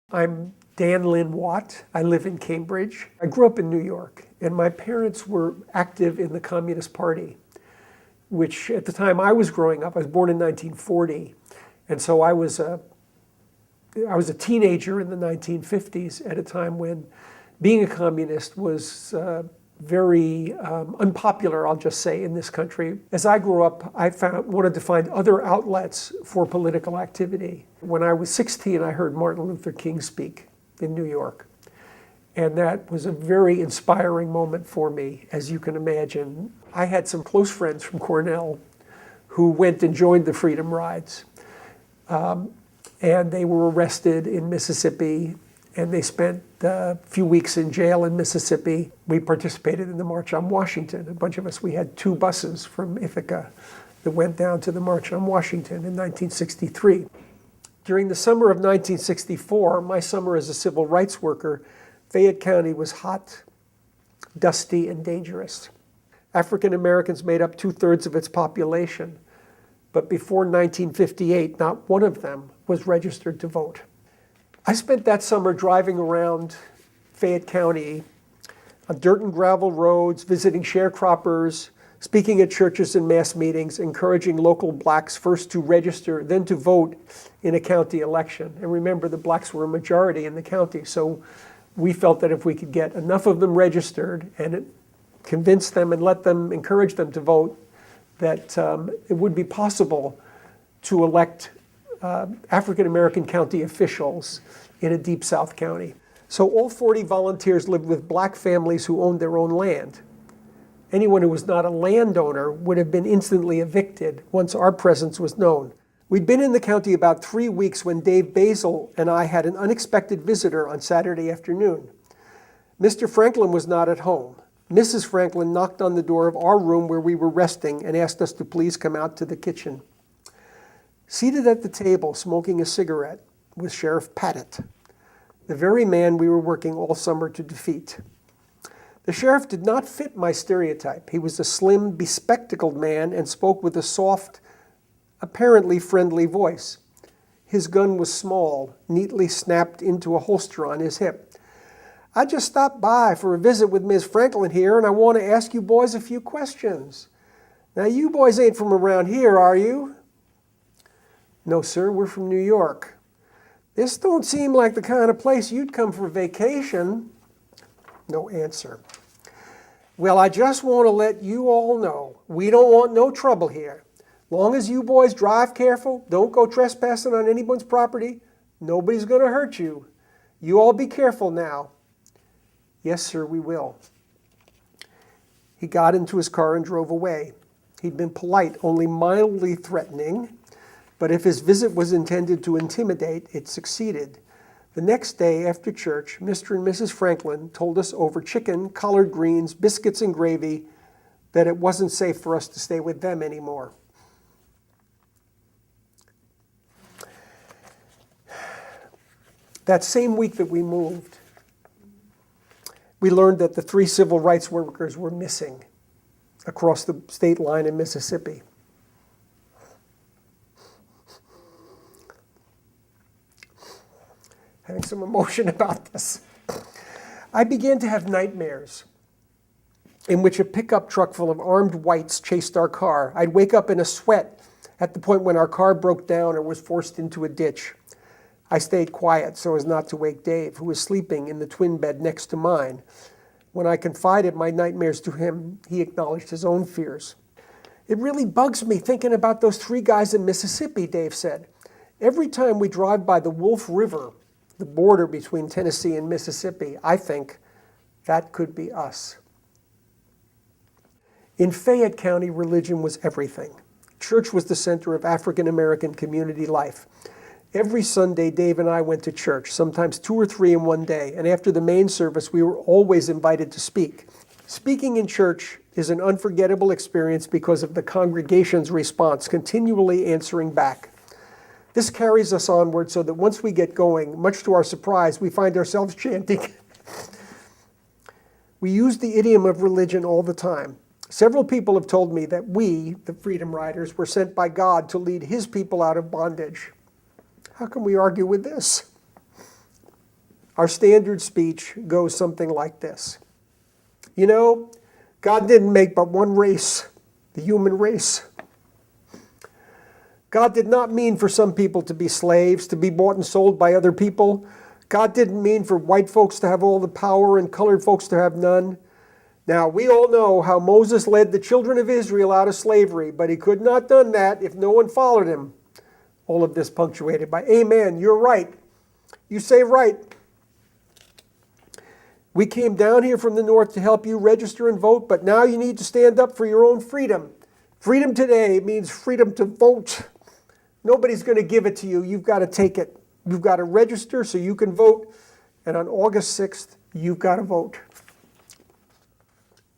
I'm Dan Lynn Watt. I live in Cambridge. I grew up in New York, and my parents were active in the Communist Party, which at the time I was growing up, I was born in 1940, and so I was a teenager in the 1950s at a time when being a communist was very unpopular, I'll just say, in this country. As I grew up, I wanted to find other outlets for political activity. When I was 16, I heard Martin Luther King speak in New York. And that was a very inspiring moment for me, as you can imagine. I had some close friends from Cornell who went and joined the Freedom Rides. And they were arrested in Mississippi, and they spent a few weeks in jail in Mississippi. We participated in the March on Washington. A bunch of us, we had 2 buses from Ithaca that went down to the March on Washington in 1963. During the summer of 1964, my summer as a civil rights worker, Fayette County was hot, dusty, and dangerous. African Americans made up 2/3 of its population, but before 1958, not one of them was registered to vote. I spent that summer driving around Fayette County on dirt and gravel roads, visiting sharecroppers, speaking at churches and mass meetings, encouraging local blacks first to register, then to vote in a county election. And remember, the blacks were a majority in the county, so we felt that if we could get enough of them registered and convince them and encourage them to vote, that it would be possible to elect African-American county officials in a deep South county. So all 40 volunteers lived with black families who owned their own land. Anyone who was not a landowner would have been instantly evicted once our presence was known. We'd been in the county about 3 weeks when Dave Basil and I had an unexpected visitor on Saturday afternoon. Mr. Franklin was not at home. Mrs. Franklin knocked on the door of our room where we were resting and asked us to please come out to the kitchen. Seated at the table, smoking a cigarette, was Sheriff Paddock, the very man we were working all summer to defeat. The sheriff did not fit my stereotype. He was a slim, bespectacled man and spoke with a soft, apparently friendly voice. His gun was small, neatly snapped into a holster on his hip. "I just stopped by for a visit with Ms. Franklin here, and I want to ask you boys a few questions. Now, you boys ain't from around here, are you?" "No, sir, we're from New York." "This don't seem like the kind of place you'd come for vacation." No answer. "Well, I just want to let you all know, we don't want no trouble here. Long as you boys drive careful, don't go trespassing on anyone's property, nobody's going to hurt you. You all be careful now." "Yes, sir, we will." He got into his car and drove away. He'd been polite, only mildly threatening, but if his visit was intended to intimidate, it succeeded. The next day after church, Mr. and Mrs. Franklin told us over chicken, collard greens, biscuits, and gravy that it wasn't safe for us to stay with them anymore. That same week that we moved, we learned that the 3 civil rights workers were missing across the state line in Mississippi. Having some emotion about this. I began to have nightmares in which a pickup truck full of armed whites chased our car. I'd wake up in a sweat at the point when our car broke down or was forced into a ditch. I stayed quiet so as not to wake Dave, who was sleeping in the twin bed next to mine. When I confided my nightmares to him, he acknowledged his own fears. "It really bugs me thinking about those 3 guys in Mississippi," Dave said. "Every time we drive by the Wolf River, the border between Tennessee and Mississippi, I think that could be us." In Fayette County, religion was everything. Church was the center of African American community life. Every Sunday, Dave and I went to church, sometimes 2 or 3 in one day, and after the main service, we were always invited to speak. Speaking in church is an unforgettable experience because of the congregation's response, continually answering back. This carries us onward so that once we get going, much to our surprise, we find ourselves chanting. We use the idiom of religion all the time. Several people have told me that we, the Freedom Riders, were sent by God to lead his people out of bondage. How can we argue with this? Our standard speech goes something like this. You know, God didn't make but one race, the human race. God did not mean for some people to be slaves, to be bought and sold by other people. God didn't mean for white folks to have all the power and colored folks to have none. Now, we all know how Moses led the children of Israel out of slavery, but he could not have done that if no one followed him. All of this punctuated by, amen, you're right. You say right. We came down here from the north to help you register and vote, but now you need to stand up for your own freedom. Freedom today means freedom to vote. Nobody's going to give it to you. You've got to take it. You've got to register so you can vote. And on August 6th, you've got to vote.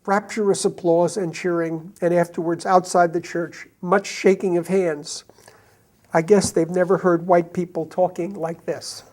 Rapturous applause and cheering, and afterwards outside the church, much shaking of hands. I guess they've never heard white people talking like this.